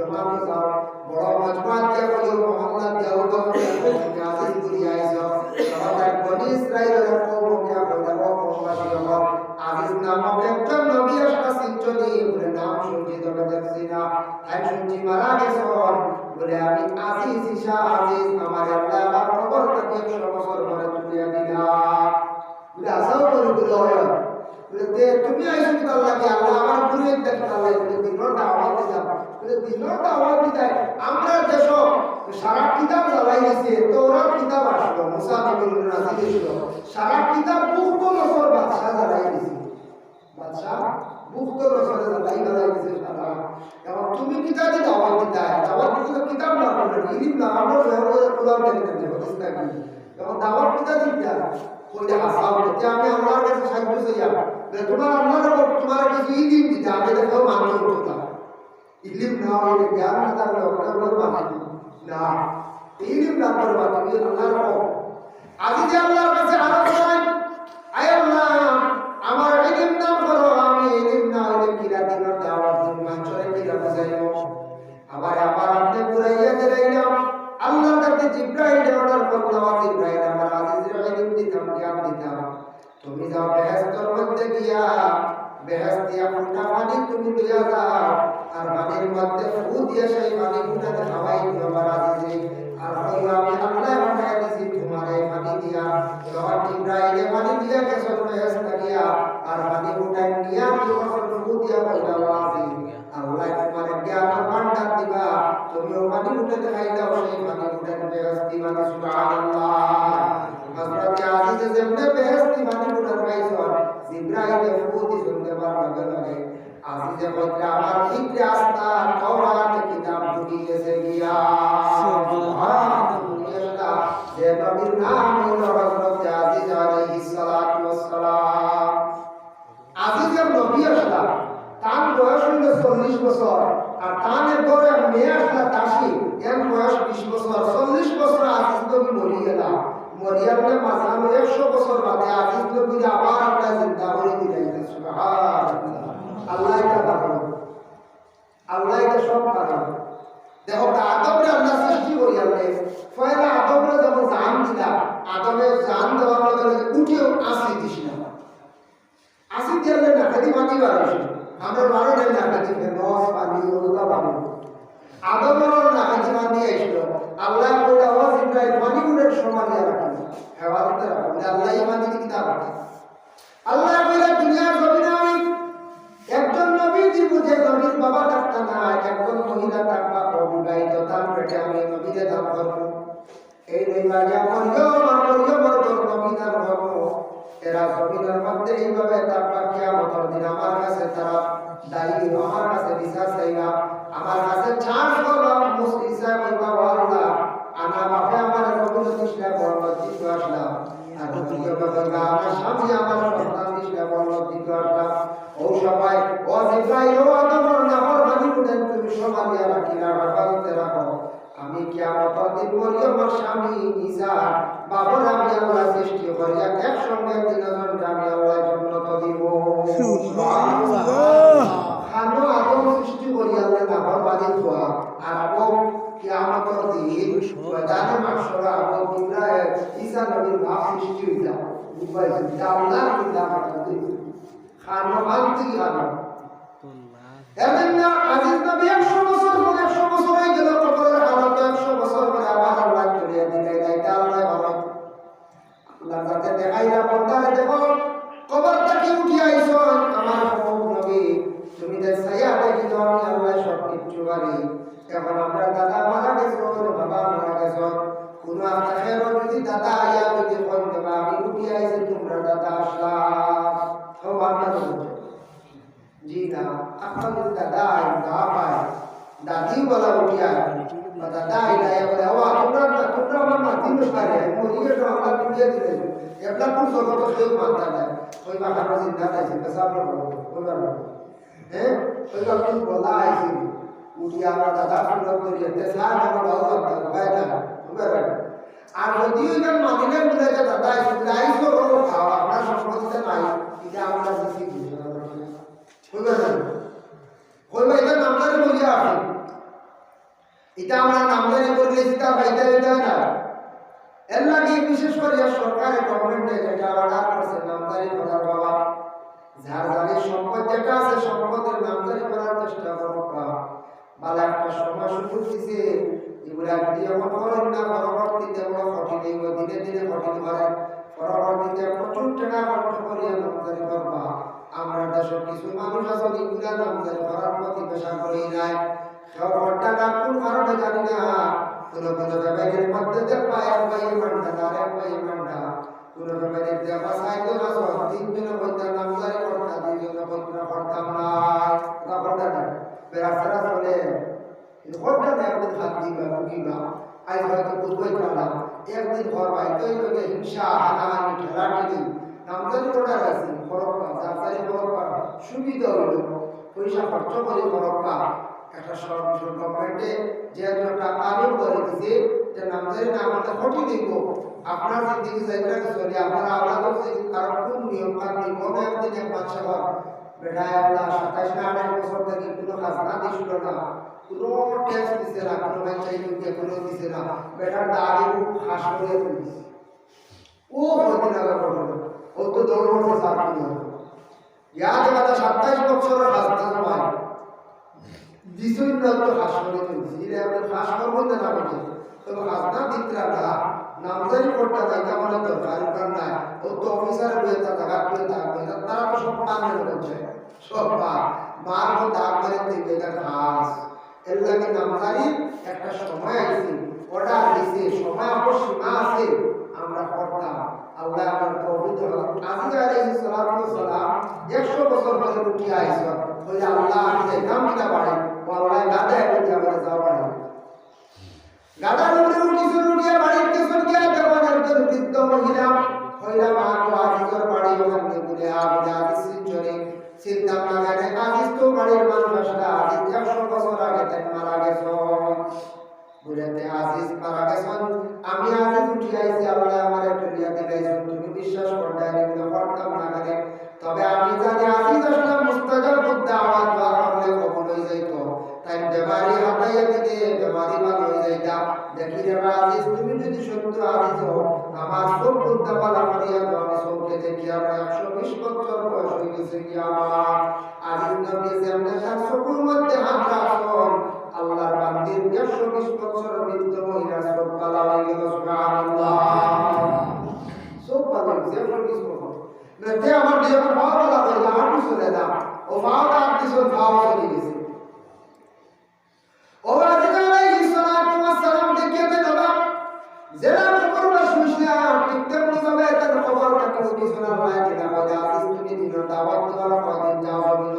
জমাতে যাও বড় মজমা দিয়া কইও মোহাম্মদ যাও তো তুমি আজিজ করি আইছো সবাই বনি ইসরাইলের কওমকে বলাবো কওমবাসী হলো আজিজ নামক একজন নবী আসা সিঞ্চনি বলে নাম শুনছি তবে দেখছি না তাই শুনছি মারা গেছে বলে আমি আজিজ ঈশা আজিজ আমার আল্লাহ আমার খবর থেকে 100 বছর পরে তুলিয়া দিলাম বলে আসাও করে বলে বলে তুমি আইছো কি আল্লাহ কি আল্লাহ আমার পুরো দেখতে আল্লাহ বলে দিনর দাওয়াত দিলাম বলে দিনর দাওয়াত দিতে আমরা দেশ সারা কিতাব জ্বালাই দিয়েছে তওরাত কিতাব আসলো মুসা নবীর নাজিল ছিল সারা কিতাব মুক্ত নসর বাদশা জ্বালাই দিয়েছে বাদশা মুক্ত নসর জ্বালাই দিয়েছে সারা এবং তুমি কিতাবে দাওয়াত দিতে দাওয়াত দিতে কিতাব না পড়লে ইলম না আমরা ব্যবহার কোরআন দেখতে হবে বুঝতে কি এবং দাওয়াত কিতাব দিতে কইলে হাসাও যে আমি আল্লাহর কাছে সাহায্য চাইয়া তোমার আল্লাহর তোমার কিছু ইলম দিতে আমি দেখো মানতে হতো না ইলম না হলে জ্ঞান না থাকলে ওটা মানতে না ইলম না করবা তুমি আল্লাহর আজি যে আল্লাহর কাছে আরো করেন আয় আল্লাহ আমার ইলম দান করো আমি ইলম না হলে কিরা দিন দাওয়াত দিন মানুষের কিরা বুঝাইও আবার আপনি পুরাইয়া দিলাম আল্লাহর কাছে জিবরাইল অর্ডার করলাম জিবরাইল আমার আজিজের ইলম দিতাম জ্ঞান দিতাম তুমি যাও বেহেশতের মধ্যে গিয়া বেহেশত দিয়া ফুটা পানি তুমি লইয়া যাও আর পানির মধ্যে ফু দিয়ে সেই পানি ফুটাতে খাওয়াই দিও আমার আজিজে আর কইও আমি আল্লাহ বানায় দিছি তোমার এই পানি দিয়া যখন জিবরাইল পানি দিয়া গেছে বেহেশত গিয়া আর পানি ফুটাই নিয়া যখন ফু দিয়া কইলা ওয়াজি আল্লাহ তোমার জ্ঞান ভান্ডার দিবা তুমিও পানি ফুটাতে খাইলাও সেই পানি ফুটাতে বেহেশত দিবা সুবহানাল্লাহ হযরত আজিজ যেমনে বেহেশতি পানি ফুটাতে খাইছো জিবরাইল ফুটি শুনতে পারবে লাগে আজিজে কইলা আমার ভিতরে আস্থা তওরাত কিতাব ঢুকি গেছে গিয়া সুবহানাল্লাহ যে নবীর নাম হলো হযরত আজিজ আলাইহিস সালাতু ওয়াস সালাম আজিজের নবী আসলা তার বয়স হলো 40 বছর আর তানের পরে মেয়ে আসলা 80 এর বয়স 20 বছর 40 বছর আজিজ নবী মরে গেল মরিয়ামের মাঝখানে 100 বছর বাদে আজিজ নবী আবার আল্লাহ জিন্দা করে দিলেন সুবহানাল্লাহ আল্লাহ এটা পারে আল্লাহ এটা সব পারে দেখো আদমরে আল্লাহ সৃষ্টি করি আল্লাহ পয়লা আদমরে যখন জান দিলা আদমের জান দেওয়ার লগে উঠেও আসি দিস না আসি দিলে না খালি মাটি বাড়ছে আমরা বারো দিন না খালি নস পানি ওগুলা পানি আদমের না খালি পানি আইছিল আল্লাহ বলে আওয়াজ ইব্রাহিম পানি গুলোর সমান দিয়া রাখেন হেওয়াতে রাখেন আল্লাহ ইমানি কিতাব রাখেন আল্লাহ বলে দুনিয়ার জমিনে আমি একজন নবী দিব যে নবীর বাবা ডাক্তার না একজন মহিলা থাকবা অবিবাহিত তার পেটে আমি নবীরে দান করবো এই নৈবাজা মরিয়মর নবী দান করবো এরা জমিনের মধ্যে এইভাবে তারপর কিয়ামতের দিন আমার কাছে তারা দায়ী আমার কাছে বিচার চাইবা আমার কাছে চার্জ করবা মুসলিসা কইবা আল্লাহ আনা বাপে আমার রবুল দিশলা বরকত দিতে আসলাম আর দ্বিতীয় কইবা আমার স্বামী আমার সন্তান দিশলা বরকত দিতে আসলাম ও সবাই ও জিব্রাইল ও আদমর নাফর বানি কুদেন তুমি সমালিয়া রাখিলা হেফাজতে রাখো আমি কিয়ামতের দিন মরিয়মের স্বামী ঈসা বাবার আমি আল্লাহ সৃষ্টি করিয়া একসঙ্গে তিনজন আমি আল্লাহ জান্নাত দিব সুবহানাল্লাহ খানো আদম সৃষ্টি করিয়া আল্লাহ নাফর বানি দোয়া আর আবু কিয়ামতের দিন ময়দানে মাশরা আবু ইব্রাহিম ঈসা নবীর বাপ সৃষ্টি হইতা উপায় আল্লাহ কিতাব আছে খানো মানতি খানো এমন না আজিজ নবী 100 বছর পরে 100 বছর হয়ে গেল কবরের হালাতে 100 বছর পরে আবার আল্লাহ চলিয়ে দিলে এটা আল্লাহ ভালো আল্লাহ যাতে দেখাইলা বন্দারে দেখো কবর থেকে উঠি আইছো আমার নবী তুমি যে ছায়া দেখি তো আমি আল্লাহ সব কিছু পারি এখন আমরা দাদা মারা গেছো বাবা মারা গেছো কোন আখের যদি দাদা আইয়া যদি কোন দেবা আমি উঠি আইছি তোমরা দাদা আসলা তো বাবা जी ना अपन दादा ना पाए दादी वाला उठिया दादा इलाया बोले ओ तुमरा मम्मा दिन करे मोरिए तो हमरा दुनिया दिले एबला कुछ जगह तो देव मानता है कोई बात हमरा जिंदा है से सब लोग कोई बात है कोई बात कुछ बोला है सी उठिया दादा पूरा करिए ते सारा हम बहुत बात बैठा उबर আর যদিও এখানে মাদিনার মধ্যে দাদা ইসরাইল তো খাওয়া আমরা সংস্কৃতিতে নাই এটা আমরা দিছি কইবা এটা নামদারে বলিয়া আছে এটা আমরা নামজারি করলে সেটা পাইতে হইতে না। এর লাগে বিশেষ করে সরকারের গভর্নমেন্টে যেটা অর্ডার করছে নামজারি করার বাবা, যার যাদের সম্পদ যেটা আছে সম্পদের নামজারি করার চেষ্টা করো। বালা একটা সময় সুযোগ দিছে, এগুলা যদি এখন করেন না পরবর্তীতে বড় কঠিন হইব, দিনে দিনে কঠিন করে, পরবর্তীতে প্রচুর টাকা খরচ করিয়া নামজারি করবা। আমরা দেশের কিছু মানুষ আছে এগুলা নামজারি করার প্রতি পেশা করি নাই, কেউ টাকা কোন কারণে জানি না। কোনো কোনো ব্যাপারের মধ্যে দেখবা এক ভাই মান্ডা আর এক ভাই মান্ডা, কোনো ব্যাপারের দেখবা সাইকেল আছে তিনজনে কইতা নামজারি করতা, দুইজনে কইতা করতাম না, কথা বলতে না রাস্তাটা চলে ঘরটা না একদিন হাত দিবা বুকিবা। আজ হয়তো বুঝবই পারলাম একদিন ঘর বাইতে লোকে হিংসা হানাহানি ঠেলাঠেলি নামজারি করার আছে খরপা যাচারি খরপা সুবিধা হইল পয়সা খরচ করে খরপা। একটা সরকার গভর্নমেন্টে যে একটা কানুন করে দিছে যে নামজারি না আমাদের ক্ষতি দিব, আপনার জিন্দিগি যাইতে চলে আপনারা আলাদা কারণ কোন নিয়ম কানুন কোনো একদিন এক বাচ্চা ঘর বেটায় আল্লাহ 27 না 28 বছর থেকে কোনো খাজনা দিছিল না, কোনো ট্যাক্স দিছে না, কোনো পঞ্চায়েত কোনো দিছে না, বেটার দাড়ি হাস করে দিছে। ও মদিনার ঘটনা ও তো দৌড় করতে চাকরি না ইয়াদ কথা 27 বছরের খাজনা পায় দিছই না তো হাস করে দিছে। এর আপনি হাস করবেন না বলতে তবে খাজনা দিতরা নামজারি করতে যাইতে বলে দরকার নাই। ও তো অফিসার হয়ে তা জায়গা করে থাকবে তারা তো সব পাগল হচ্ছে, সব মার দাগ করে দিবে এটা খাস। এর লাগে নামজারি একটা সময় আছে, অর্ডার দিছে, সময় অবশ্যই আছে, আমরা করতাম। আল্লাহ আমার তৌফিক দান। আজি আলাইহিস সালাতু ওয়াস সালাম 100 বছর পরে উঠি আইছে, কইলে আল্লাহ আমি যাইতাম কিনা বাড়ি, আল্লাহ গাদা এখন যাবে যাও বাড়ি, গাদার উপরে উঠিছে, উঠিয়া বাড়ির পেছন গিয়া দেখবেন একজন বৃদ্ধ মহিলা কইলা মা তো আজিজের বাড়ি ওখানে বলে আমি আজিজ চলে চিন্তা না করে আজিজ তো বাড়ির মানুষ আসলে আজিজ 100 বছর আগে তাই মারা গেছে বলেতে আজিজ মারা গেছেন, আমি আজিজ উঠি আইছি, আল্লাহ আমার একটু লিয়া দিলাইছেন, তুমি বিশ্বাস করতে এগুলো করতাম না করে। তবে আমি জানি আজিজ আসলে মুস্তাজাব দাওয়াত দোয়া করলে কবুল হয়ে যাইতো, তাই বেমারি হাতাইয়া দিতে বেমারি ভালো হয়ে যাইতা। দেখি রে আজিজ তুমি যদি সত্য আজিজ হও আমার সব বুদ্ধা পালা করিয়া তো আমি সবকে দেখি আমরা 120 বছর বয়স হয়ে গেছে কি আমার আজিজ নবী যেমন তার চোখের মধ্যে হাত রাখুন আল্লাহর বান্দির 120 বছর বৃদ্ধ মহিলা সব পালা হয়ে গেল। সুবহানাল্লাহ, সব পালা 120 বছর মেতে আমার দিয়ে পাওয়া পালা হয়ে হাঁটু চলে দাও ও পাওয়া আপনি সব পাওয়া চলে গেছে। ও আজিজ আলাইহিস সালাতু ওয়াস সালাম দেখিয়ে দেন বাবা যারা খবরটা শুনছিলা ঠিক তেমনি ভাবে তার খবরটা কেউ কিছু না বলে কিনা বলে আজিজ তুমি দিন দাওয়াত দেওয়ার কদিন যাওয়া হইল।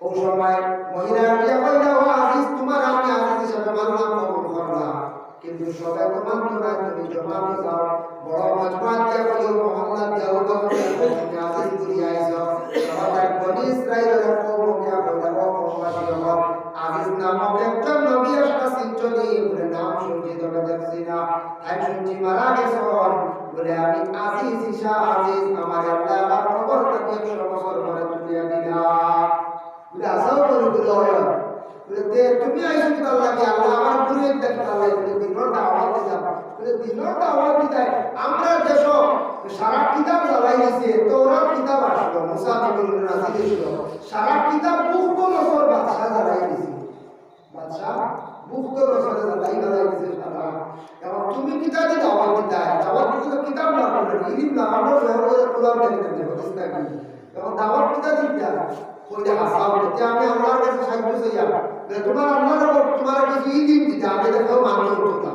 ও সময় মহিলা দিয়া কইলা ও আজিজ তোমার আমি আজিজ হিসেবে মানলাম কবুল করলাম, কিন্তু সবাই তো মানতো না, তুমি জমা যাও বড় মজমাত দিয়া কইও মহল্লা দিয়া ও তুমি আজিজ করি আইছো সবাই বনি ইসরাইলের কওম দিয়া কইলা ও কওমবাসী হল আজিজ নামক একজন নবী আসছেন চলি বলে নাম শুনছি তবে দেখছি না, তাই শুনছি মারা গেছেন বলে আমি আজিজ ঈসা আজিজ আমার আল্লাহ আমার খবরটাকে 100 বছর পরে তুলিয়া দিলাম বলে আসাও বলে হয় বলে তুমি আইছো কি আল্লাহ কি আল্লাহ আমার পুরো দেখতে আল্লাহ বলে দিনর দাওয়াত দিলাম বলে দিনর দাওয়াত দিতাই আমরা দেশ সারা কিতাব জ্বালাই দিয়েছে তোরা কিতাব আসলো মুসা নবীর নাজিল ছিল সারা কিতাব মুক্ত নসর বাদশা জ্বালাই দিয়েছে, বাদশা মুক্ত নসরে জ্বালাই দিয়েছে সারা। এবং তুমি কিতাবই দাওয়াত দিতাই, দাওয়াত দিতে কিতাব না পড়লে ইলম না আমরা ব্যবহার কোরআন দেখতে দেব বুঝতে কি এবং দাওয়াত কিতাব দিতা কইলে হাসাও তে আমি আল্লাহর কাছে সাহায্য চাইয়া তোমার আল্লাহর তোমার কিছু ইলম দিতা আমি দেখো মানতে উঠতা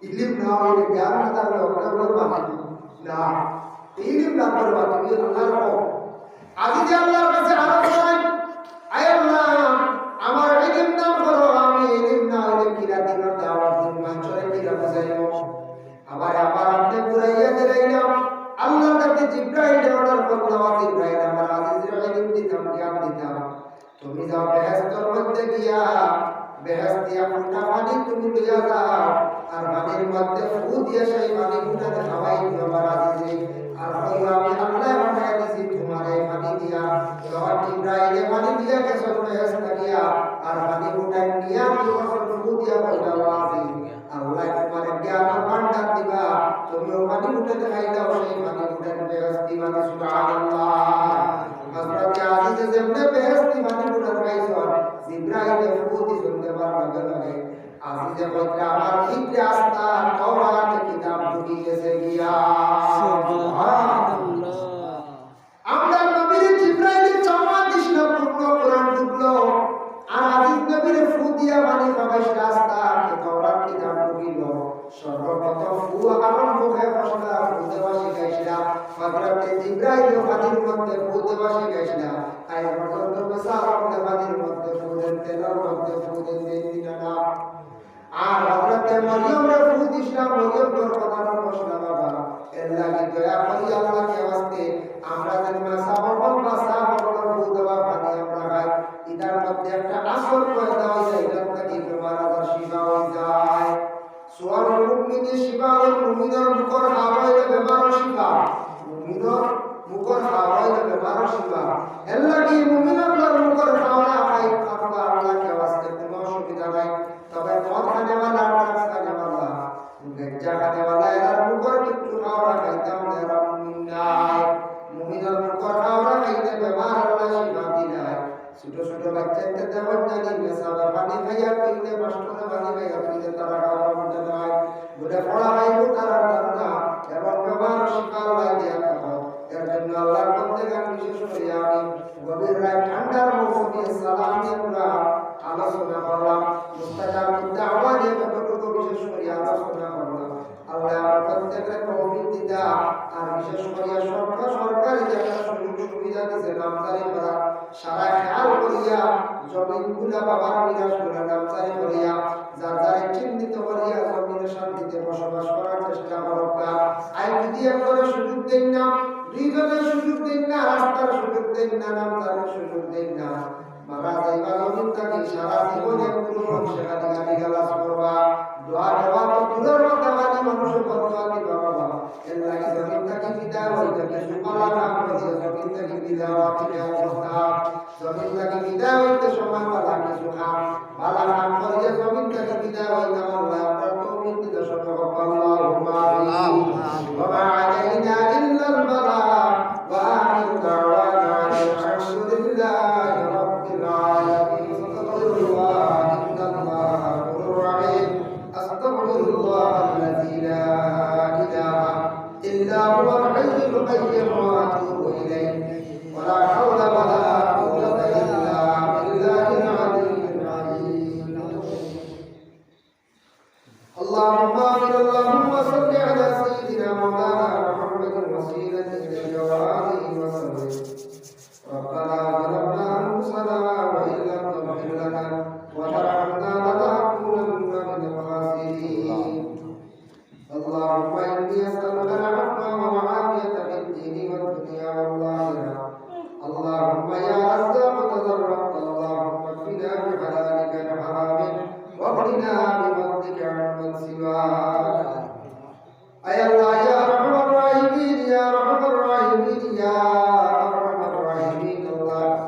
ইলম না হইলে জ্ঞান না থাকলে ওটা মানতে না ইলম না করবা তুমি আল্লাহর আজি যে আল্লাহর কাছে আরজ করেন আয় আল্লাহ আমার ইলম দান করো, আমি ইলম না হইলে কিরা দিনের দাওয়াত দিন মানুষের কিরা বুঝাইব। আবার আপনি পুরাইয়া দিলাম আল্লাহর কাছে জিবরাইল অর্ডার করলাম, জিবরাইল আমার আজিজের ইলম দিতাম জ্ঞান দিতাম, তুমি যাও বেহেশতের মধ্যে গিয়া বেহেশত দিয়া ফুটা পানি তুমি লইয়া যাও আর পানির মধ্যে ফু দিয়ে সেই পানি ফুটাতে খাওয়াই দিও আমার আজিজে আর হইও আমি আল্লাহ বানায় দিছি তোমার এই পানি দিয়া যখন জিব্রাইলে পানি দিয়া কেসর ফেরেশতা দিয়া আর পানি উঠাই নিয়া যখন ফু দিয়া কইলা ওয়াজি আল্লাহ তোমার জ্ঞান ভান্ডার দিবা তুমি ও পানি উঠে দেখাই দাও সেই পানি উঠে বেহেশতি পানি সুবহানাল্লাহ হযরত আজিজ যেমনে বেহেশতি পানি উঠে দেখাইছন জিব্রাইলে ফু দি শুনতে পারবে লাগে আজিজে কইরা আমার ভিতরে আস্থা তাওরাত কিতাব ঢুকি গেছে গিয়া সুবহানাল্লাহ আমরা নবীর জিব্রাইলের চামড়া দিশনা পূর্ণ কোরআন ঢুকলো আর আজিজ নবীর ফু দিয়া পানি প্রবেশ রাস্তা তাওরাত কিতাব ঢুকিল সর্বপ্রথম ফু আমার মুখে ফসলা ফুতে বসে গেছিলা হযরত জিব্রাইল পানির মধ্যে ফুতে বসে গেছিলা আই পর্যন্ত বেসারত পানির মধ্যে ফুতেন তেলের মধ্যে ফুতেন দিনা না আর হযরত মরিয়মের ফু দিশনা মরিয়ম তোর কথা বসলা বাবা এর লাগি দয়া করি আল্লাহকে ওয়াস্তে আমরা যেন সাববল বা সাববল ফু দেওয়া পানি আমরা খাই ইদার মধ্যে একটা আসর পয়দা হয়ে যায় এটা থেকে তোমার আদার শিবা হয়ে যায় সুয়ারুল মুমিনি শিবা ওয়াল মুমিনের মুখর হাওয়াইলে বেমার শিবা মুমিনের মুখর হাওয়াইলে বেমার শিবা এর লাগি মুমিনের মুখর হাওয়া খাই খাওয়া আল্লাহকে ওয়াস্তে কোনো অসুবিধা নাই তবে মদ খানে वाला ড্রাগস খানে वाला গঞ্জা খানে वाला এর মুখর একটু হাওয়া খাইতাম এরা মুমিন নাই মুমিনের মুখর হাওয়া খাইতে বেমার আল্লাহ শিবা দিলাই ছোট ছোট বাচ্চাদের দেওয়ার জানি মেসাবে পানি খাইয়া কইলে মাস্টারে পানি খাইয়া কইলে তারা খাওয়া মধ্যে নাই বলে পড়া হইব তারা না এবং বেমার শিকার হয়ে দিয়া খাও এর জন্য আল্লাহর পথে গান বিশেষ করে আমি গভীর রাত ঠান্ডার মৌসুমে সালাম দিয়ে পুরা আলোচনা করলাম মুস্তাজাব দাওয়া দিয়ে কতটুকু বিশেষ করে আলোচনা করলাম আল্লাহ আমার প্রত্যেকের তৌফিক দিতা আর বিশেষ করে সরকারি যে একটা সুযোগ সুবিধা দিয়েছে নামজারি করা সারা খেয়াল করিয়া জমিনগুলা বাবার মিরাজগুলা নামজারি করিয়া যার যারে চিহ্নিত করিয়া জমিনের শান্তিতে বসবাস করার চেষ্টা করবা আই যদি একবারে সুযোগ দেন না দুইজনের সুযোগ দেন না রাস্তার সুযোগ দেন না নামজারির সুযোগ দেন না মারা যাইবা জমিন থাকি সারা জীবনে কোনো মানুষের গালি গালাজ করবা দোয়া দেওয়া তো দূরের কথা মানে মানুষের বদুয়া দিবা বাবা এর লাগে জমিন থাকি বিদায় হইতে কিছু পালা কাম করিয়া জমিন থাকি বিদায় হইতে অবস্থা জমিন থাকি বিদায় হইতে সময় পালা কিছু কাম পালা কাম করিয়া জমিন থাকি বিদায় হইতে আল্লাহ আপনার তৌফিক দিতে সতর্ক আল্লাহুম্মা আমিন ওয়া মা আলাইনা ইল্লাল বালাগ ওয়া আখিরু দাওয়ানা আলহামদুলিল্লাহি রাব্বিল আলামিন إلا هو الحي القيوم وأتوب إليه ولا حول ولا قوة إلا بالله العلي العظيم اللهم آمين اللهم صل على سيدنا مولانا محمد وسيلة إليك وآله وسلم ربنا ظلمنا أنفسنا وإن لم تغفر لنا وترحمنا لنكونن من الخاسرين اللهم إني أسألك العفو والعافية في الدين والدنيا والآخرة اللهم يا رزاق تضرعت اللهم اكفنا بحلالك عن حرامك واغننا بفضلك عمن سواك أي الله يا أرحم الراحمين يا أرحم الراحمين يا أرحم الراحمين الله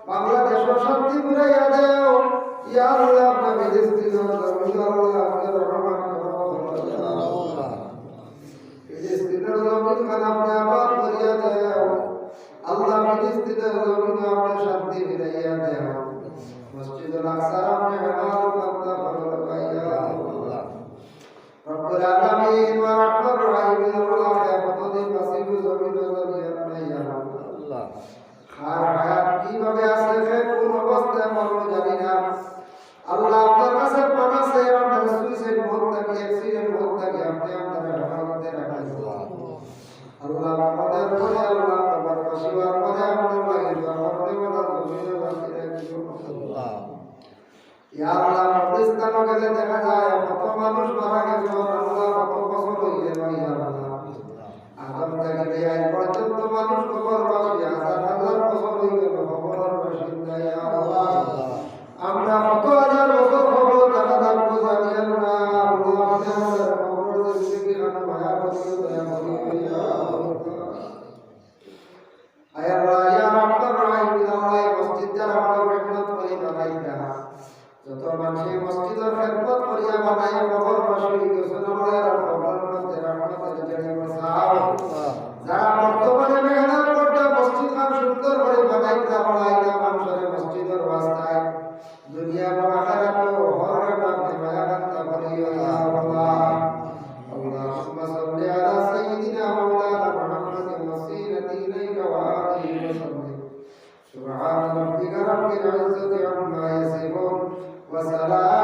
বাংলাদেশও শান্তি ঘুরাইয়া দেও ইয়া আল্লাহ ফিলিস্তিনের জমিন আল্লাহ আপনি রহমান করো ফিলিস্তিনের জমিন খান আপনি আবাদ করিয়া দেও আল্লাহ ফিলিস্তিনের জমিন আপনি শান্তি ফিরাইয়া দেও মসজিদুল আকসা আপনি হেফাজত করতে ভালো পাইয়া আল্লাহ রব্বুল আলামিন ওয়া রাহমাতুর রাহিমিন আল্লাহ কিয়ামতের মাসিব জমিন জমিয়া পাইয়া আল্লাহ আর হায়াত কিভাবে আছে কোন অবস্থায় মরণ জানি না আল্লাহ আপনার কাছে প্রকাশে আপনার সুইসাইড মত থেকে অ্যাক্সিডেন্ট মত থেকে আপনি আপনার হেফাজতে রাখেন আল্লাহ আমাদের পরে আল্লাহ আমার পাশিবার পরে আপনার লাগে করতে বলা জমিনে বাকি রাখিও আল্লাহ ইয়া আল্লাহ পাকিস্তানে গেলে দেখা যায় কত মানুষ মারা গেছে আল্লাহ কত বছর হয়ে গেল ইয়া আল্লাহ আদম থেকে এই পর্যন্ত মানুষ কবরবাসী হাজার হাজার বছর হয়ে গেল কবরের বাসিন্দা ইয়া আল্লাহ আমরা কত হাজার বছর খবর দেখা থাকবো জানি আমরা আল্লাহ আমাদের খবর জিন্দগি খানা মায়া করিও দয়া করিও ইয়া আয় আল্লাহ ইয়া রাব্বুর রাহিমিন আল্লাহ মসজিদ যারা আমরা মেহনত করি বানাইতা যত মানুষ মসজিদের খেদমত করিয়া বানাই কবর বাসী গেছেন আল্লাহ কবরের মধ্যে রহমতের জড়িয়ে বসাও যারা বর্তমানে মেহনত করতে মসজিদ খান সুন্দর করে বানাইতা বানাইতা মানুষের মসজিদের রাস্তায় দুনিয়া এবং আখিরাতে হর রাতে মায়াকান্তা করিও ইয়া আল্লাহ اللهم صل على سيدنا مولانا محمد وسيلة إليك وآله وسلم سبحان ربك رب العزة عما يصفون وسلام